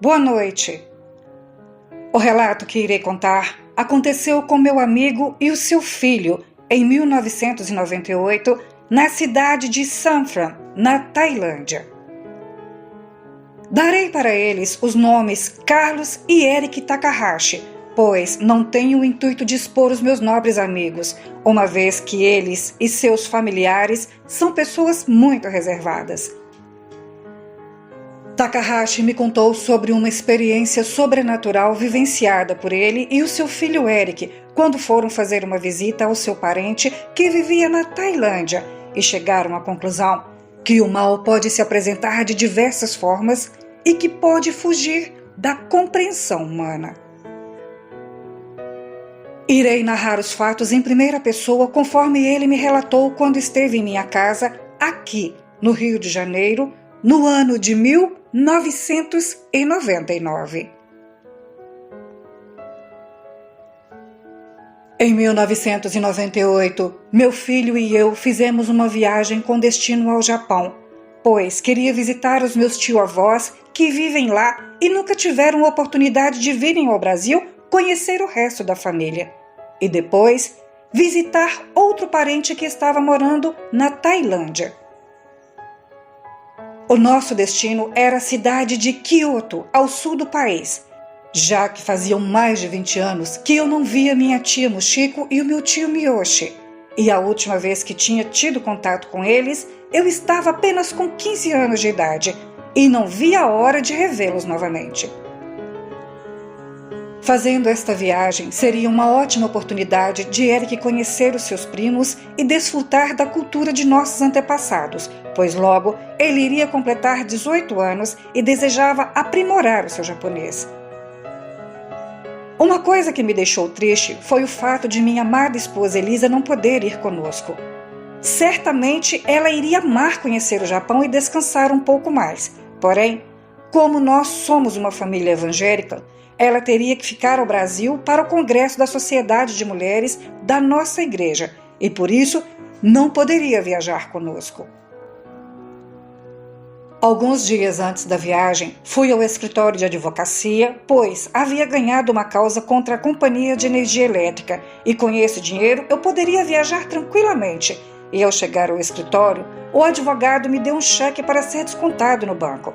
boa noite. O relato que irei contar aconteceu com meu amigo e o seu filho em 1998, na cidade de Samphram, na Tailândia. Darei para eles os nomes Carlos e Eric Takahashi, pois não tenho o intuito de expor os meus nobres amigos, uma vez que eles e seus familiares são pessoas muito reservadas. Takahashi me contou sobre uma experiência sobrenatural vivenciada por ele e o seu filho Eric quando foram fazer uma visita ao seu parente que vivia na Tailândia e chegaram à conclusão que o mal pode se apresentar de diversas formas e que pode fugir da compreensão humana. Irei narrar os fatos em primeira pessoa conforme ele me relatou quando esteve em minha casa, aqui, no Rio de Janeiro, no ano de 1999. Em 1998, meu filho e eu fizemos uma viagem com destino ao Japão, pois queria visitar os meus tio-avós que vivem lá e nunca tiveram oportunidade de virem ao Brasil conhecer o resto da família. E depois, visitar outro parente que estava morando na Tailândia. O nosso destino era a cidade de Kyoto, ao sul do país, já que faziam mais de 20 anos que eu não via minha tia Mushiko e o meu tio Miyoshi, e a última vez que tinha tido contato com eles, eu estava apenas com 15 anos de idade, e não via a hora de revê-los novamente. Fazendo esta viagem seria uma ótima oportunidade de Eric conhecer os seus primos e desfrutar da cultura de nossos antepassados, pois logo ele iria completar 18 anos e desejava aprimorar o seu japonês. Uma coisa que me deixou triste foi o fato de minha amada esposa Elisa não poder ir conosco. Certamente ela iria amar conhecer o Japão e descansar um pouco mais, porém, como nós somos uma família evangélica, ela teria que ficar ao Brasil para o Congresso da Sociedade de Mulheres da nossa igreja e, por isso, não poderia viajar conosco. Alguns dias antes da viagem, fui ao escritório de advocacia, pois havia ganhado uma causa contra a Companhia de Energia Elétrica e com esse dinheiro eu poderia viajar tranquilamente. E ao chegar ao escritório, o advogado me deu um cheque para ser descontado no banco.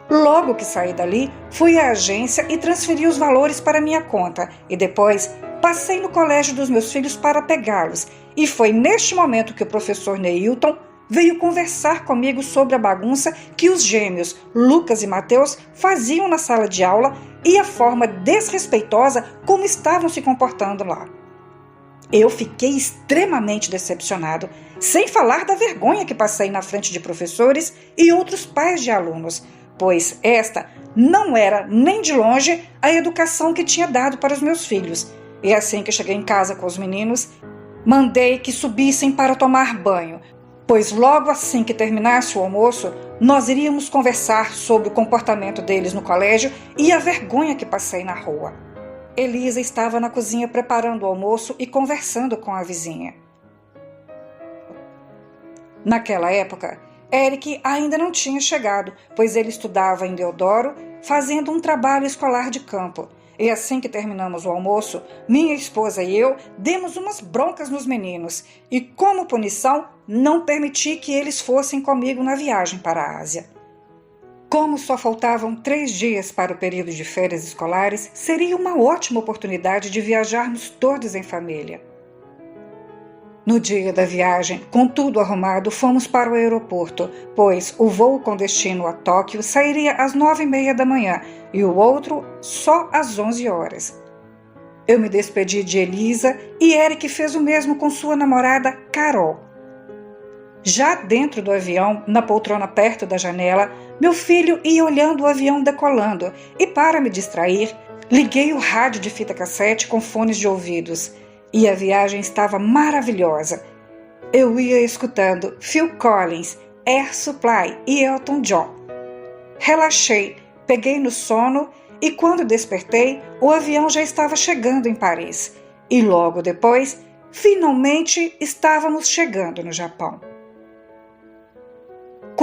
Logo que saí dali, fui à agência e transferi os valores para minha conta e depois passei no colégio dos meus filhos para pegá-los. E foi neste momento que o professor Neilton veio conversar comigo sobre a bagunça que os gêmeos Lucas e Mateus faziam na sala de aula e a forma desrespeitosa como estavam se comportando lá. Eu fiquei extremamente decepcionado, sem falar da vergonha que passei na frente de professores e outros pais de alunos, pois esta não era nem de longe a educação que tinha dado para os meus filhos. E assim que cheguei em casa com os meninos, mandei que subissem para tomar banho, pois logo assim que terminasse o almoço, nós iríamos conversar sobre o comportamento deles no colégio e a vergonha que passei na rua. Elisa estava na cozinha preparando o almoço e conversando com a vizinha. Naquela época, Eric ainda não tinha chegado, pois ele estudava em Deodoro, fazendo um trabalho escolar de campo. E assim que terminamos o almoço, minha esposa e eu demos umas broncas nos meninos e, como punição, não permiti que eles fossem comigo na viagem para a Ásia. Como só faltavam 3 dias para o período de férias escolares, seria uma ótima oportunidade de viajarmos todos em família. No dia da viagem, com tudo arrumado, fomos para o aeroporto, pois o voo com destino a Tóquio sairia às 9h30 da manhã e o outro só às 11 horas. Eu me despedi de Elisa e Eric fez o mesmo com sua namorada Carol. Já dentro do avião, na poltrona perto da janela, meu filho ia olhando o avião decolando e, para me distrair, liguei o rádio de fita cassete com fones de ouvidos. E a viagem estava maravilhosa. Eu ia escutando Phil Collins, Air Supply e Elton John. Relaxei, peguei no sono e quando despertei, o avião já estava chegando em Paris. E logo depois, finalmente estávamos chegando no Japão.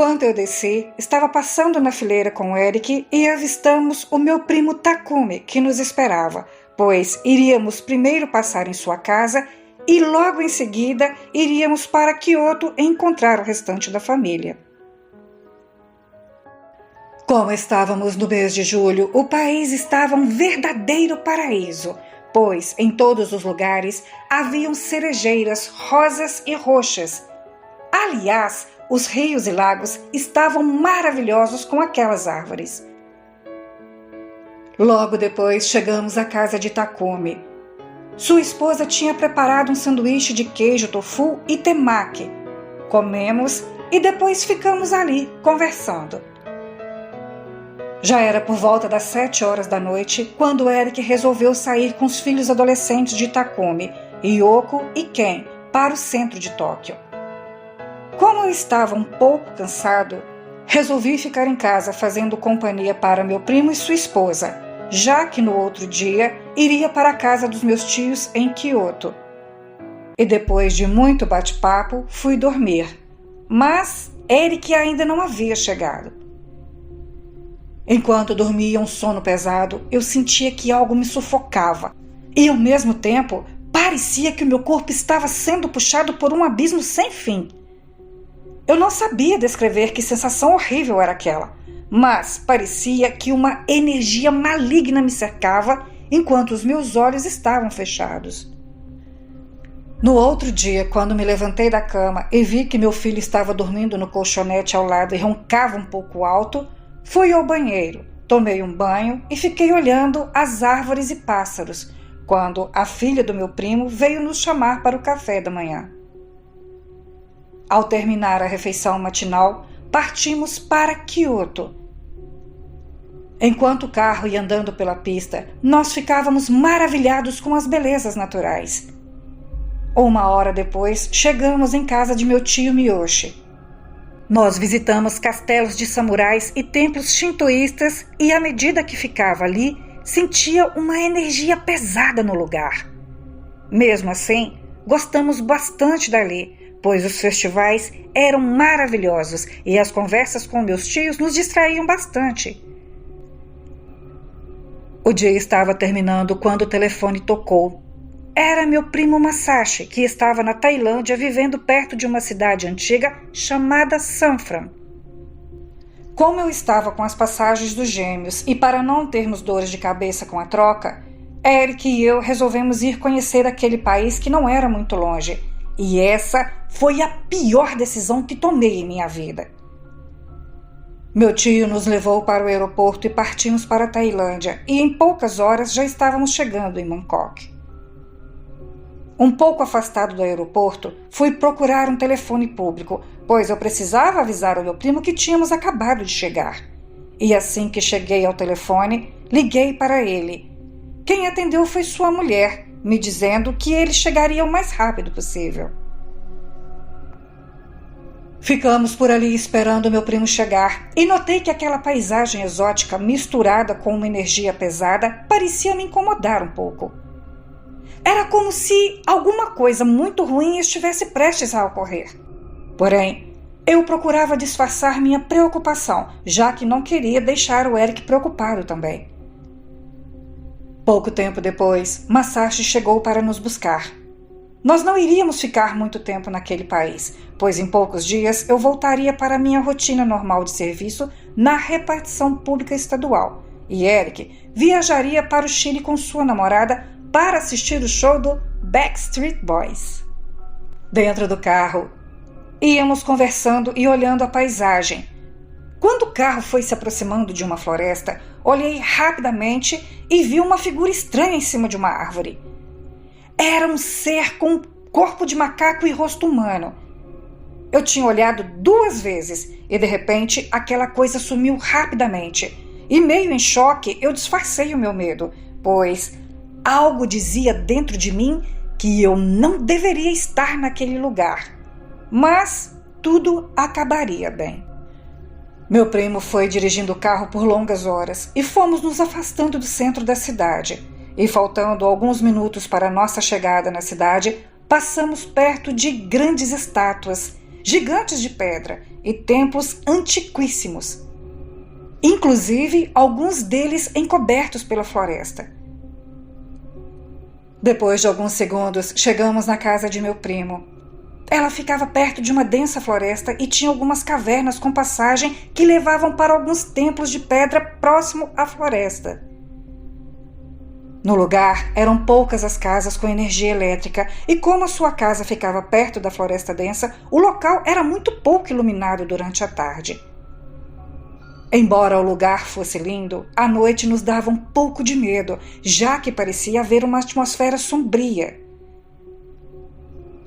Quando eu desci, estava passando na fileira com o Eric e avistamos o meu primo Takumi, que nos esperava, pois iríamos primeiro passar em sua casa e logo em seguida iríamos para Kyoto encontrar o restante da família. Como estávamos no mês de julho, o país estava um verdadeiro paraíso, pois em todos os lugares haviam cerejeiras rosas e roxas. Aliás, os rios e lagos estavam maravilhosos com aquelas árvores. Logo depois chegamos à casa de Takumi. Sua esposa tinha preparado um sanduíche de queijo tofu e temaki. Comemos e depois ficamos ali conversando. Já era por volta das 7 horas da noite quando Eric resolveu sair com os filhos adolescentes de Takumi, Yoko e Ken, para o centro de Tóquio. Como eu estava um pouco cansado, resolvi ficar em casa fazendo companhia para meu primo e sua esposa, já que no outro dia iria para a casa dos meus tios em Kyoto. E depois de muito bate-papo, fui dormir. Mas Eric ainda não havia chegado. Enquanto dormia um sono pesado, eu sentia que algo me sufocava. E ao mesmo tempo, parecia que o meu corpo estava sendo puxado por um abismo sem fim. Eu não sabia descrever que sensação horrível era aquela, mas parecia que uma energia maligna me cercava enquanto os meus olhos estavam fechados. No outro dia, quando me levantei da cama e vi que meu filho estava dormindo no colchonete ao lado e roncava um pouco alto, fui ao banheiro, tomei um banho e fiquei olhando as árvores e pássaros, quando a filha do meu primo veio nos chamar para o café da manhã. Ao terminar a refeição matinal, partimos para Kyoto. Enquanto o carro ia andando pela pista, nós ficávamos maravilhados com as belezas naturais. 1 hora depois, chegamos em casa de meu tio Miyoshi. Nós visitamos castelos de samurais e templos shintoístas e, à medida que ficava ali, sentia uma energia pesada no lugar. Mesmo assim, gostamos bastante dali, pois os festivais eram maravilhosos e as conversas com meus tios nos distraíam bastante. O dia estava terminando quando o telefone tocou. Era meu primo Masashi, que estava na Tailândia vivendo perto de uma cidade antiga chamada Sanfran. Como eu estava com as passagens dos gêmeos e para não termos dores de cabeça com a troca, Eric e eu resolvemos ir conhecer aquele país que não era muito longe. E essa foi a pior decisão que tomei em minha vida. Meu tio nos levou para o aeroporto e partimos para a Tailândia, e em poucas horas já estávamos chegando em Bangkok. Um pouco afastado do aeroporto, fui procurar um telefone público, pois eu precisava avisar o meu primo que tínhamos acabado de chegar. E assim que cheguei ao telefone, liguei para ele. Quem atendeu foi sua mulher, me dizendo que ele chegaria o mais rápido possível. Ficamos por ali esperando meu primo chegar e notei que aquela paisagem exótica misturada com uma energia pesada parecia me incomodar um pouco. Era como se alguma coisa muito ruim estivesse prestes a ocorrer. Porém, eu procurava disfarçar minha preocupação, já que não queria deixar o Eric preocupado também. Pouco tempo depois, Masashi chegou para nos buscar. Nós não iríamos ficar muito tempo naquele país, pois em poucos dias eu voltaria para minha rotina normal de serviço na repartição pública estadual, e Eric viajaria para o Chile com sua namorada para assistir o show do Backstreet Boys. Dentro do carro, íamos conversando e olhando a paisagem. Quando o carro foi se aproximando de uma floresta, olhei rapidamente e vi uma figura estranha em cima de uma árvore. Era um ser com corpo de macaco e rosto humano. Eu tinha olhado 2 vezes e, de repente, aquela coisa sumiu rapidamente. E, meio em choque, eu disfarcei o meu medo, pois algo dizia dentro de mim que eu não deveria estar naquele lugar. Mas tudo acabaria bem. Meu primo foi dirigindo o carro por longas horas e fomos nos afastando do centro da cidade. E faltando alguns minutos para nossa chegada na cidade, passamos perto de grandes estátuas, gigantes de pedra, e templos antiquíssimos, inclusive alguns deles encobertos pela floresta. Depois de alguns segundos, chegamos na casa de meu primo. Ela ficava perto de uma densa floresta e tinha algumas cavernas com passagem que levavam para alguns templos de pedra próximo à floresta. No lugar, eram poucas as casas com energia elétrica e como a sua casa ficava perto da floresta densa, o local era muito pouco iluminado durante a tarde. Embora o lugar fosse lindo, a noite nos dava um pouco de medo, já que parecia haver uma atmosfera sombria.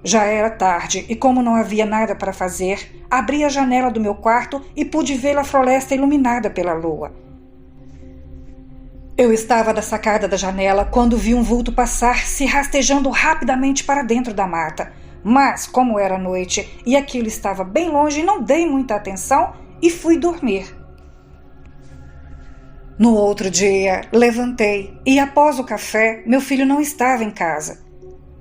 Já era tarde e, como não havia nada para fazer, abri a janela do meu quarto e pude ver a floresta iluminada pela lua. Eu estava da sacada da janela quando vi um vulto passar, se rastejando rapidamente para dentro da mata. Mas, como era noite e aquilo estava bem longe, não dei muita atenção e fui dormir. No outro dia, levantei e, após o café, meu filho não estava em casa.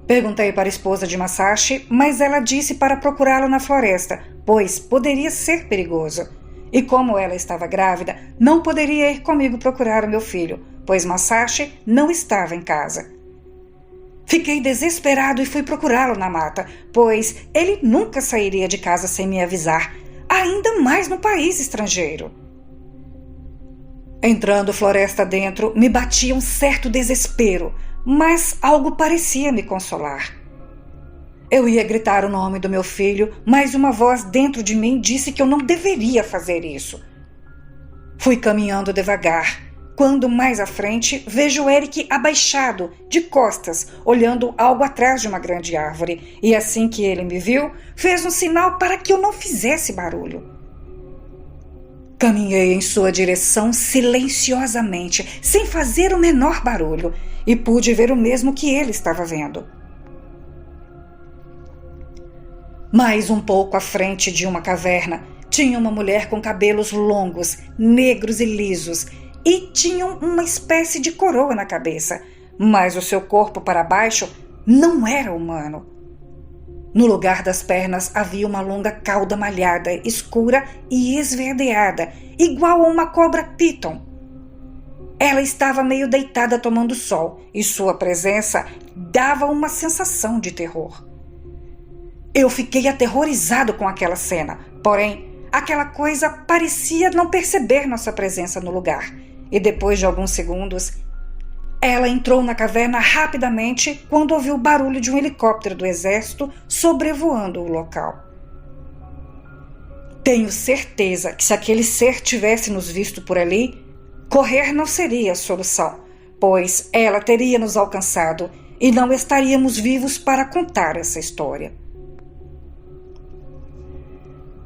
Perguntei para a esposa de Masashi, mas ela disse para procurá-lo na floresta, pois poderia ser perigoso. E como ela estava grávida, não poderia ir comigo procurar o meu filho, pois Masashi não estava em casa. Fiquei desesperado e fui procurá-lo na mata, pois ele nunca sairia de casa sem me avisar, ainda mais no país estrangeiro. Entrando floresta dentro, me batia um certo desespero, mas algo parecia me consolar. Eu ia gritar o nome do meu filho, mas uma voz dentro de mim disse que eu não deveria fazer isso. Fui caminhando devagar, quando mais à frente vejo Eric abaixado, de costas, olhando algo atrás de uma grande árvore, e assim que ele me viu, fez um sinal para que eu não fizesse barulho. Caminhei em sua direção silenciosamente, sem fazer o menor barulho, e pude ver o mesmo que ele estava vendo. Mais um pouco à frente de uma caverna, tinha uma mulher com cabelos longos, negros e lisos, e tinha uma espécie de coroa na cabeça, mas o seu corpo para baixo não era humano. No lugar das pernas havia uma longa cauda malhada, escura e esverdeada, igual a uma cobra piton. Ela estava meio deitada tomando sol, e sua presença dava uma sensação de terror. Eu fiquei aterrorizado com aquela cena, porém, aquela coisa parecia não perceber nossa presença no lugar, e depois de alguns segundos, ela entrou na caverna rapidamente quando ouviu o barulho de um helicóptero do exército sobrevoando o local. Tenho certeza que se aquele ser tivesse nos visto por ali, correr não seria a solução, pois ela teria nos alcançado e não estaríamos vivos para contar essa história.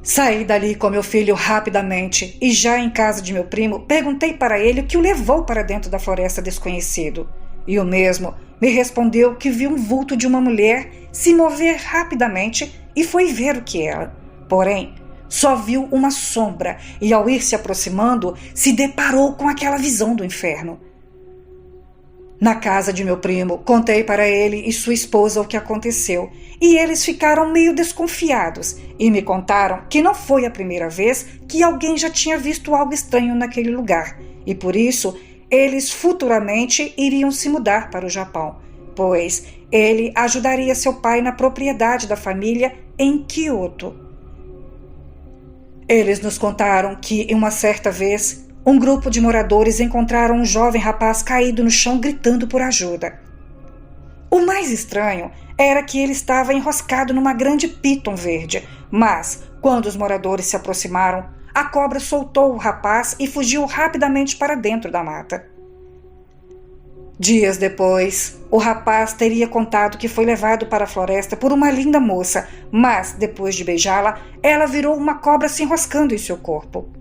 Saí dali com meu filho rapidamente e já em casa de meu primo, perguntei para ele o que o levou para dentro da floresta desconhecido. E o mesmo me respondeu que viu um vulto de uma mulher se mover rapidamente e foi ver o que era. Porém, só viu uma sombra e ao ir se aproximando, se deparou com aquela visão do inferno. Na casa de meu primo, contei para ele e sua esposa o que aconteceu, e eles ficaram meio desconfiados e me contaram que não foi a primeira vez que alguém já tinha visto algo estranho naquele lugar, e por isso eles futuramente iriam se mudar para o Japão, pois ele ajudaria seu pai na propriedade da família em Kyoto. Eles nos contaram que, em uma certa vez, um grupo de moradores encontraram um jovem rapaz caído no chão gritando por ajuda. O mais estranho era que ele estava enroscado numa grande piton verde, mas, quando os moradores se aproximaram, a cobra soltou o rapaz e fugiu rapidamente para dentro da mata. Dias depois, o rapaz teria contado que foi levado para a floresta por uma linda moça, mas, depois de beijá-la, ela virou uma cobra se enroscando em seu corpo.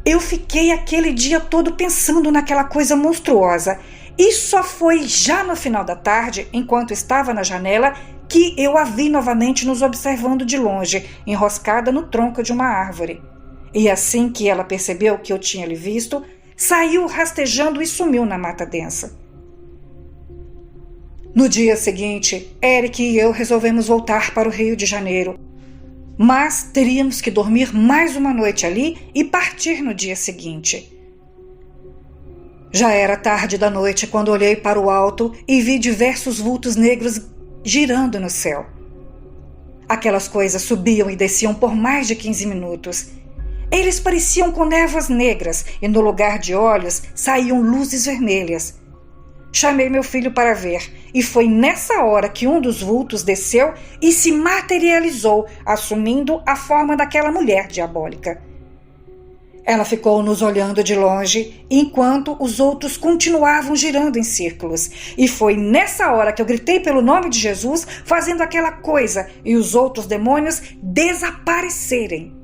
Eu fiquei aquele dia todo pensando naquela coisa monstruosa e só foi já no final da tarde, enquanto estava na janela, que eu a vi novamente nos observando de longe, enroscada no tronco de uma árvore. E assim que ela percebeu que eu tinha lhe visto, saiu rastejando e sumiu na mata densa. No dia seguinte, Eric e eu resolvemos voltar para o Rio de Janeiro. mas teríamos que dormir mais uma noite ali e partir no dia seguinte. Já era tarde da noite quando olhei para o alto e vi diversos vultos negros girando no céu. Aquelas coisas subiam e desciam por mais de 15 minutos. Eles pareciam com névoas negras e no lugar de olhos saíam luzes vermelhas. Chamei meu filho para ver e foi nessa hora que um dos vultos desceu e se materializou, assumindo a forma daquela mulher diabólica. Ela ficou nos olhando de longe, enquanto os outros continuavam girando em círculos. E foi nessa hora que eu gritei pelo nome de Jesus, fazendo aquela coisa e os outros demônios desaparecerem.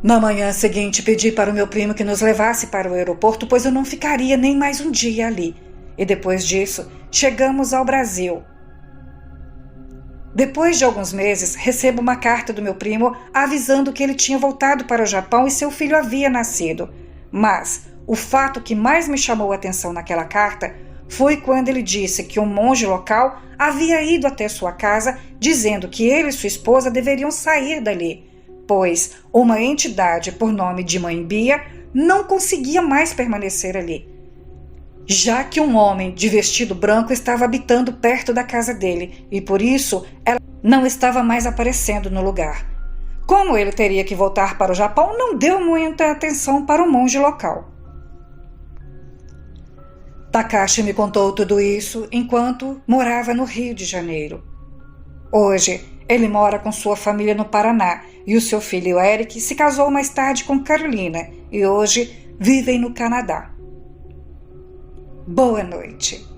Na manhã seguinte, pedi para o meu primo que nos levasse para o aeroporto, pois eu não ficaria nem mais um dia ali. E depois disso, chegamos ao Brasil. Depois de alguns meses, recebo uma carta do meu primo avisando que ele tinha voltado para o Japão e seu filho havia nascido. Mas o fato que mais me chamou a atenção naquela carta foi quando ele disse que um monge local havia ido até sua casa dizendo que ele e sua esposa deveriam sair dali, pois uma entidade por nome de Mãe Bia não conseguia mais permanecer ali, já que um homem de vestido branco estava habitando perto da casa dele e por isso ela não estava mais aparecendo no lugar. Como ele teria que voltar para o Japão, não deu muita atenção para o monge local. Takashi me contou tudo isso enquanto morava no Rio de Janeiro. Hoje, ele mora com sua família no Paraná e o seu filho Eric se casou mais tarde com Carolina e hoje vivem no Canadá. Boa noite.